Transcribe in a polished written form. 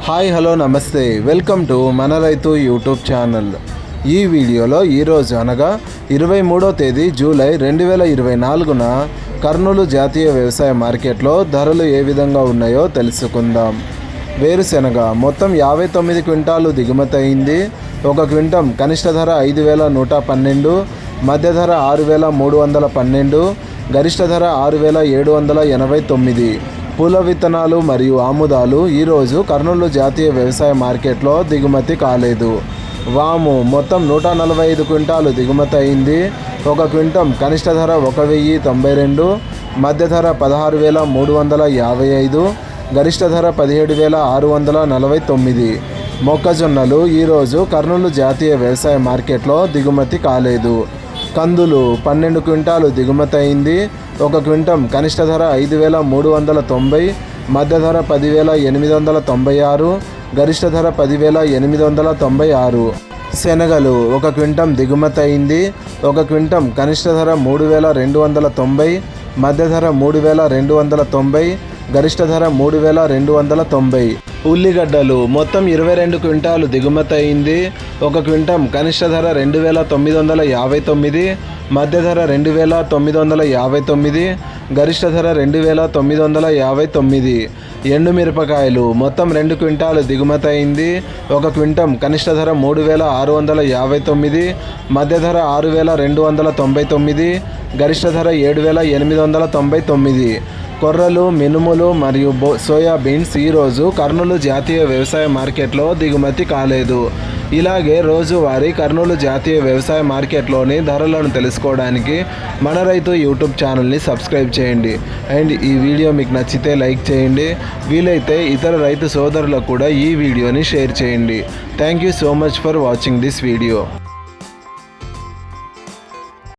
Hi hello నమస్తే, welcome to మన రైతు యూట్యూబ్ ఛానల్. ఈ వీడియోలో ఈరోజు అనగా 23వ తేదీ జూలై 2024న కర్నూలు జాతీయ వ్యవసాయ మార్కెట్లో ధరలు ఏ విధంగా ఉన్నాయో తెలుసుకుందాం. వేరుశెనగ మొత్తం 59 క్వింటాలు దిగుమతి అయింది. ఒక క్వింటం కనిష్ట ధర 5112, మధ్య ధర 6312, గరిష్ట ధర 6789. పూల విత్తనాలు మరియు ఆముదాలు ఈరోజు కర్నూలు జాతీయ వ్యవసాయ మార్కెట్లో దిగుమతి కాలేదు. వాము మొత్తం 145 క్వింటాలు దిగుమతి అయింది. ఒక క్వింటం కనిష్ట ధర 1092, మధ్య ధర 16355, గరిష్ట ధర 17649. మొక్కజొన్నలు ఈరోజు కర్నూలు జాతీయ వ్యవసాయ మార్కెట్లో దిగుమతి కాలేదు. కందులు 12 క్వింటాలు దిగుమతి అయింది. ఒక క్వింటం కనిష్ట ధర 5390, మధ్య ధర 10896, గరిష్ట ధర 10896. శనగలు ఒక క్వింటం దిగుమతి అయింది. ఒక క్వింటం కనిష్ట ధర 3290, మధ్య ధర 3290, గరిష్ట ధర 3290. ఉల్లిగడ్డలు మొత్తం 22 క్వింటాలు దిగుమతి అయింది. ఒక క్వింటం కనిష్ట ధర 2959, మధ్య ధర 2959, గరిష్ట ధర 2959. ఎండుమిరపకాయలు మొత్తం 2 క్వింటాలు దిగుమతి అయింది. ఒక క్వింటం కనిష్ట ధర 3659, మధ్య ధర 6299, గరిష్ట ధర 7899. కొర్రలు, మినుములు మరియు సోయాబీన్స్ ఈరోజు కర్నూలు జాతీయ వ్యవసాయ మార్కెట్లో దిగుమతి కాలేదు. ఇలాగే రోజువారీ కర్నూలు జాతీయ వ్యవసాయ మార్కెట్లోని ధరలను తెలుసుకోవడానికి మన రైతు యూట్యూబ్ ఛానల్ని సబ్స్క్రైబ్ చేయండి. అండ్ ఈ వీడియో మీకు నచ్చితే లైక్ చేయండి. వీలైతే ఇతర రైతు సోదరులకు కూడా ఈ వీడియోని షేర్ చేయండి. Thank you so much for watching this video.